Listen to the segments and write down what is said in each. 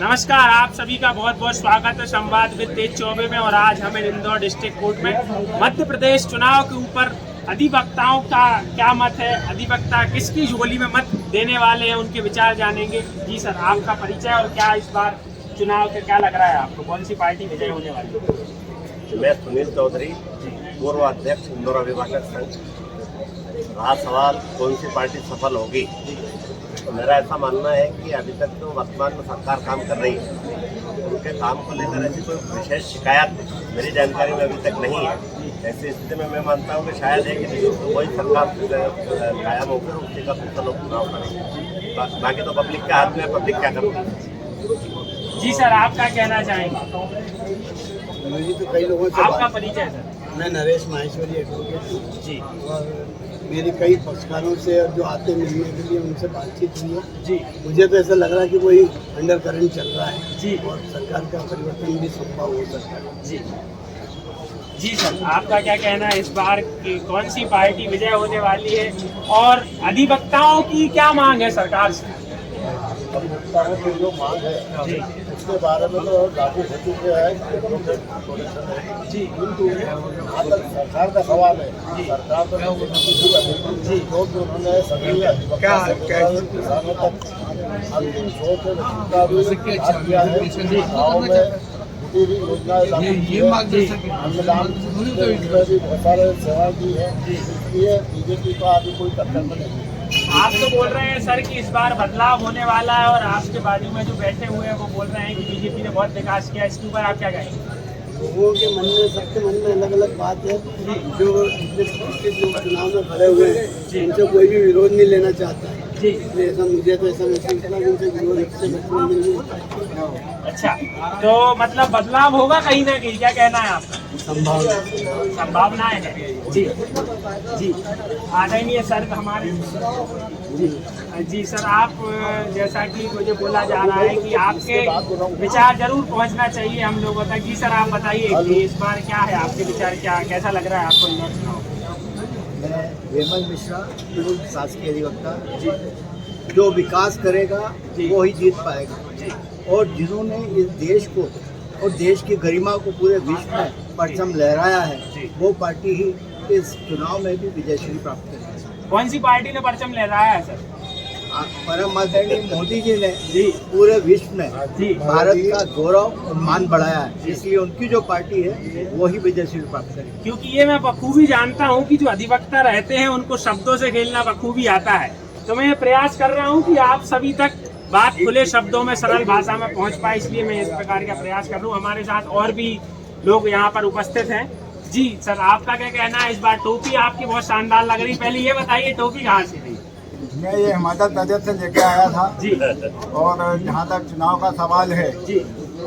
नमस्कार, आप सभी का बहुत बहुत स्वागत है संवाद विद तेज चौबे में। और आज हमें इंदौर डिस्ट्रिक्ट कोर्ट में मध्य प्रदेश चुनाव के ऊपर अधिवक्ताओं का क्या मत है, अधिवक्ता किसकी झोली में मत देने वाले हैं, उनके विचार जानेंगे। जी सर, आपका परिचय और क्या इस बार चुनाव के क्या लग रहा है आपको, कौन सी पार्टी विजय होने वाली है? मैं सुनील चौधरी, पूर्व अध्यक्ष इंदौर अभिभाषक संघ। रहा सवाल कौन सी पार्टी सफल होगी, तो मेरा ऐसा मानना है कि अभी तक तो वर्तमान में सरकार काम कर रही है, उनके काम को लेकर ऐसी कोई विशेष शिकायत मेरी जानकारी में अभी तक नहीं है। ऐसी स्थिति में मैं मानता हूँ कि शायद है कि वही सरकार कायम होकर उसी का दूसरा लोग चुनाव करेंगे। बाकी तो पब्लिक के हाथ में, पब्लिक क्या करती है। जी सर, आप क्या कहना चाहेंगे? मुझे तो कई लोगों से आपका परिचय सर? मैं नरेश माहेश्वरी एडवोकेट जी, और मेरी कई पक्षकारों से और जो आते मिलने के लिए उनसे बातचीत हुई है। जी, मुझे तो ऐसा लग रहा है कि वही अंडर करंट चल रहा है जी, और सरकार का परिवर्तन भी संभव हो सकता है। जी जी सर, आपका क्या कहना है इस बार की कौन सी पार्टी विजय होने वाली है और अधिवक्ताओं की क्या मांग है सरकार से? अधिवक्ताओं की जो मांग है जी, उसके बारे में तो लागू हो चुके हैं जी, किंतु जहाँ तक सरकार का सवाल है, सरकार तो जी जो उन्होंने सभी अधिवक्ता से किसानों तक अंतिम सोच किया है। गाँव में हुई योजनाएं लागू की है, अन्नदान उसमें भी बहुत सारे सेवाएं दी है, इसलिए बीजेपी को अभी कोई टक्कर में नहीं। आप तो बोल रहे हैं सर कि इस बार बदलाव होने वाला है और आपके बाजू में जो बैठे हुए हैं वो बोल रहे हैं कि बीजेपी ने बहुत विकास किया, इसके ऊपर आप क्या कहेंगे? लोगों के मन में, सबके मन में अलग अलग बात है। जो लोग चुनाव में खड़े हुए हैं उनसे कोई भी विरोध नहीं लेना चाहता है। जी, इसलिए ऐसा मुझे तो ऐसा महसूस होता है उनसे विरोध इससे बचने में नहीं होता है। अच्छा, तो मतलब बदलाव होगा कहीं ना कहीं, क्या कहना है आपका? संभावनाएं है। जी जी, आदरणीय सर हमारे जी सर, आप जैसा कि मुझे बोला जा रहा है कि आपके विचार जरूर पहुंचना चाहिए हम लोगों तक। जी सर, आप बताइए कि इस बार क्या है आपके विचार, क्या कैसा लग रहा है आपको इंदौर चुनाव? मैं हेमंत मिश्रा, पूर्व शासकीय अधिवक्ता। जो विकास करेगा वो ही जीत पाएगा, और जिन्होंने इस देश को और देश की गरिमा को पूरे विश्व में परचम लहराया है वो पार्टी ही इस चुनाव में भी विजयश्री प्राप्त करेगी। कौन सी पार्टी ने परचम लहराया है सर? परम आदरणीय मोदी जी ने पूरे विश्व में भारत का गौरव और मान बढ़ाया है, इसलिए उनकी जो पार्टी है वो ही विजयश्री प्राप्त करेगी। क्योंकि ये मैं बखूबी जानता हूँ कि जो अधिवक्ता रहते हैं उनको शब्दों से खेलना बखूबी आता है, तो मैं ये प्रयास कर रहा हूँ कि आप सभी तक बात खुले शब्दों में, सरल भाषा में पहुँच पाए, इसलिए मैं इस प्रकार का प्रयास कर रहा हूँ। हमारे साथ और भी लोग यहाँ पर उपस्थित हैं। जी सर, आपका क्या कहना है इस बार? टोपी आपकी बहुत शानदार लग रही, पहले ये बताइए टोपी कहाँ से थी? मैं ये हिमाचल प्रदेश से लेके आया था जी, और जहाँ तक चुनाव का सवाल है, जी,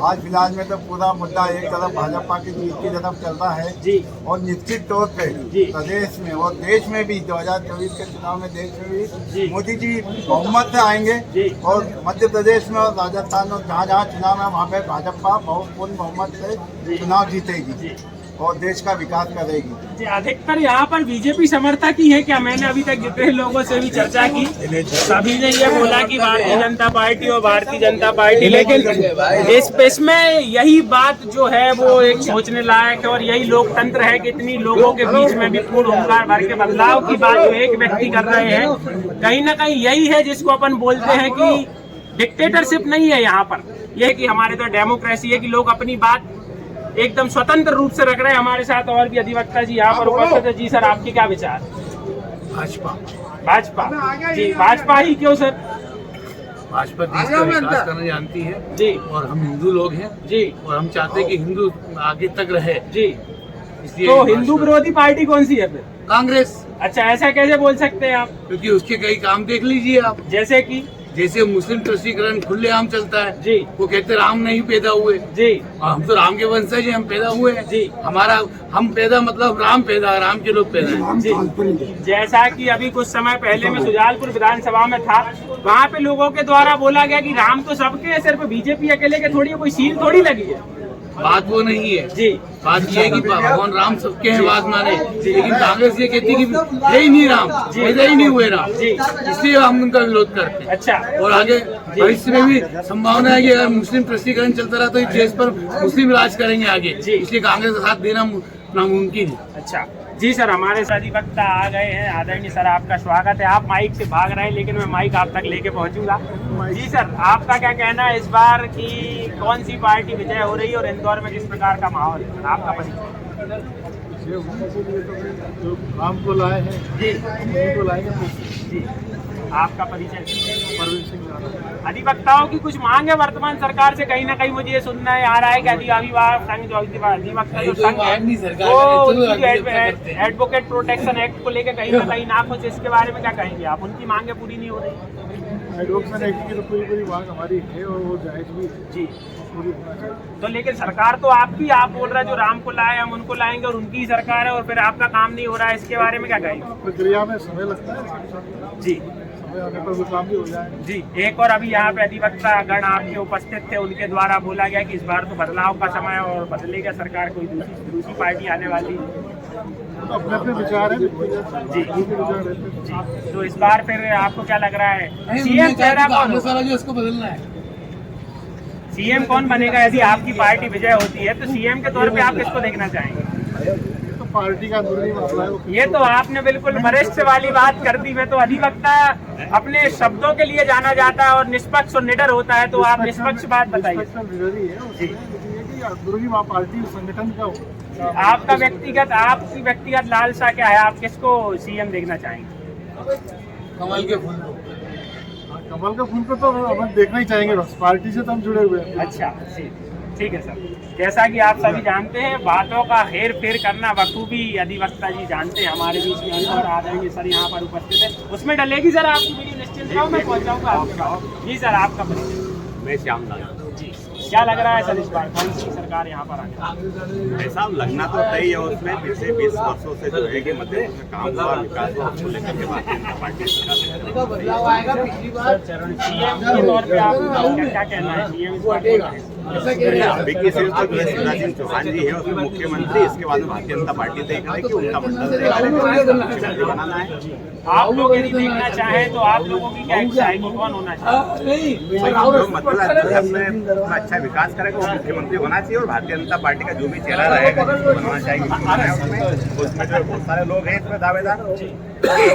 आज फिलहाल में तो पूरा मुद्दा एक तरफ भाजपा की जीत की तरफ चलता है जी, और निश्चित तौर पे प्रदेश में और देश में भी 2024 के चुनाव में देश में भी मोदी जी बहुमत से आएंगे और मध्य प्रदेश में और राजस्थान और जहाँ जहाँ चुनाव है वहाँ पे भाजपा पूर्ण बहुमत से चुनाव जीतेगी और देश का विकास करेगी। जी, अधिकतर यहाँ पर बीजेपी समर्थक ही है क्या? मैंने अभी तक जितने लोगों से भी चर्चा की सभी ने ये बोला कि भारतीय जनता पार्टी और भारतीय जनता पार्टी, लेकिन इसमें यही बात जो है वो एक सोचने लायक है और यही लोकतंत्र है कि इतनी लोगों के बीच में भी पूर्ण ओंकार भर के बदलाव की बात जो एक व्यक्ति कर रहे हैं, कहीं ना कहीं यही है जिसको अपन बोलते हैं कि डिक्टेटरशिप नहीं है यहाँ पर। यह कि हमारे तो डेमोक्रेसी है कि लोग अपनी बात एकदम स्वतंत्र रूप से रख रहे हैं। हमारे साथ और भी अधिवक्ता जी यहाँ पर उपस्थित है। जी सर, आपके क्या विचार? भाजपा जी, भाजपा ही क्यों सर? भाजपा देश का विकास करना जानती है जी, और हम हिंदू लोग हैं जी, और हम चाहते हैं कि हिंदू आगे तक रहे जी। इसलिए तो हिंदू विरोधी पार्टी कौन सी है फिर? कांग्रेस। अच्छा, ऐसा कैसे बोल सकते हैं आप? क्योंकि उसके कई काम देख लीजिए आप, जैसे मुस्लिम तुष्टीकरण खुलेआम चलता है जी, वो कहते राम नहीं पैदा हुए जी, और हम तो राम के वंशज हैं, हम पैदा हुए हैं जी। हम पैदा मतलब राम पैदा, राम के लोग पैदा हैं जी। जैसा कि अभी कुछ समय पहले मैं सुजालपुर विधानसभा में था, वहाँ पे लोगों के द्वारा बोला गया कि राम तो सबके है, सिर्फ बीजेपी अकेले के थोड़ी, कोई सील थोड़ी लगी है। बात वो नहीं है जी बात ये है कि भगवान राम सबके हैं बात माने, लेकिन कांग्रेस ये कहती है कि है ही नहीं राम, पैदा ही नहीं हुए राम, जी इसलिए हम उनका विरोध करते हैं। अच्छा और आगे भविष्य में भी संभावना है कि अगर मुस्लिम तुष्टीकरण चलता रहा तो इस देश पर मुस्लिम राज करेंगे आगे, इसलिए कांग्रेस का साथ देना नामुमकिन है। अच्छा जी सर, हमारे अधिवक्ता आ गए हैं। आदरणीय सर, आपका स्वागत है। आप माइक से भाग रहे हैं लेकिन मैं माइक आप तक लेके पहुंचूंगा। जी सर, आपका क्या कहना है इस बार की कौन सी पार्टी विजय हो रही है और इंदौर में किस प्रकार का माहौल है? आपका परिचय। जो राम को लाए हैं जी उन्हीं को लाएंगे। जी, आपका परिचय। परवीन सिंह राणा। अधिवक्ताओं की कुछ मांग है वर्तमान सरकार से, कहीं ना कहीं मुझे ये सुनना है आ रहा है कि अभिभावक संघ जो अधिवक्ता जो संघ है वो एडवोकेट प्रोटेक्शन एक्ट को लेकर कहीं ना कहीं नाखुश, इसके बारे में क्या कहेंगे आप? उनकी मांगे पूरी नहीं हो रही? एडवोकेट एक्ट की तो पूरी मांग हमारी है और वो जायज भी जी पूरी होना चाहिए। तो लेकिन सरकार तो आपकी, आप बोल रहे हैं जो राम को लाए हम उनको लाएंगे और उनकी ही सरकार है और फिर आपका काम नहीं हो रहा है, इसके बारे में क्या कहेंगे? प्रक्रिया में समय लगता है, जी समय आने पर वो काम भी हो जाएगा। जी, एक और अभी यहाँ पे अधिवक्ता गण आपके उपस्थित थे, उनके द्वारा बोला गया कि इस बार तो बदलाव का समय और बदलेगा सरकार, कोई दूसरी पार्टी आने वाली तो अपने अपने विचार है जी विचार रहते हैं। जी। तो इस बार फिर आपको क्या लग रहा है सीएम चेहरा कौन कांग्रेस होगा? वाला जो इसको बदलना है, सीएम कौन बनेगा यदि आपकी पार्टी विजय होती है तो सीएम के तौर पे आप किसको देखना चाहेंगे? ये तो पार्टी का अंदरूनी मामला है। वो ये तो आपने बिल्कुल वरिष्ठ वाली बात कर दी। मैं तो अधिवक्ता अपने शब्दों के लिए जाना जाता है और निष्पक्ष और निडर होता है, तो आप निष्पक्ष बात बताइए। निष्पक्ष निडरी है, उसमें ये कि अंदरूनी पार्टी पार्टी संगठन का आपका आपकी व्यक्तिगत लालसा क्या है? आप किसको सीएम देखना चाहेंगे? कमल के फूल को। कमल का फूल को तो हम देखना ही चाहेंगे, बस पार्टी से तो हम जुड़े हुए हैं। अच्छा जी, ठीक है सर। जैसा कि आप सभी जानते हैं, बातों का हेर फेर करना बखूबी अधिवक्ता जी जानते हैं। हमारे बीच में अंदर आदरणीय सर यहाँ पर उपस्थित है, उसमें डलेगी सर आपकी वीडियो, निश्चिंत रहो, मैं पहुँच जाऊँगा आपके पास। जी सर, आपका परिचय। मैं श्याम लाल। जी, क्या लग रहा है सर इस बार कौन सी सरकार यहाँ पर आने? ऐसा लगना तो तय है, उसमें पिछले 20 वर्षों से जो है कि मध्य प्रदेश में काम हुआ, विकास हुआ, उसको लेकर के भारतीय जनता पार्टी सरकार बदलाव आएगा। पिछली बार सीएम के तौर पे आप क्या कहना है? सीएम इस बार कौन है? अभी की सिर्फ तो जो है शिवराज सिंह चौहान जी है उसमें मुख्यमंत्री, इसके बाद में भारतीय जनता पार्टी तय करेगी, उनका मंडल मुख्यमंत्री बनाना है। आप लोग यदि देखना चाहें तो आप लोगों की क्या इच्छा है कि कौन होना चाहिए? जो मतलब अच्छा विकास करेगा वो मुख्यमंत्री होना चाहिए और भारतीय जनता पार्टी का जो भी चेहरा रहेगा जिसको बनना चाहिए उसमें जो बहुत सारे लोग हैं इसमें दावेदार।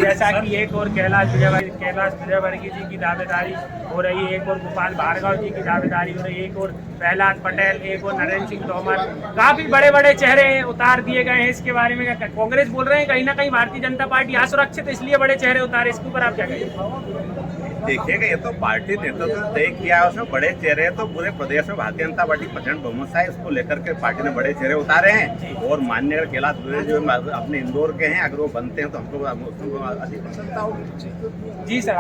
जैसा कि एक और कैलाश विजयवर्गीय जी की दावेदारी हो रही है, एक और गोपाल भार्गव जी की दावेदारी हो रही है, एक और प्रहलाद पटेल, एक और नरेंद्र सिंह तोमर, काफी बड़े बड़े चेहरे उतार दिए गए हैं। इसके बारे में क्या कांग्रेस बोल रहे हैं कहीं ना कहीं भारतीय जनता पार्टी असुरक्षित इसलिए बड़े चेहरे उतारे, इसके ऊपर आप क्या कहेंगे? देखिएगा ये तो पार्टी नेतृत्व तय किया है, उसमें बड़े चेहरे हैं, तो पूरे प्रदेश में भारतीय जनता पार्टी प्रचंड बहुमत है, इसको लेकर के पार्टी ने बड़े चेहरे उतारे हैं। और माननीय कैलाश विजयवर्गीय जो अपने इंदौर के हैं, अगर वो बनते हैं तो हमको अधिक प्रसन्नता होगी। जी सर।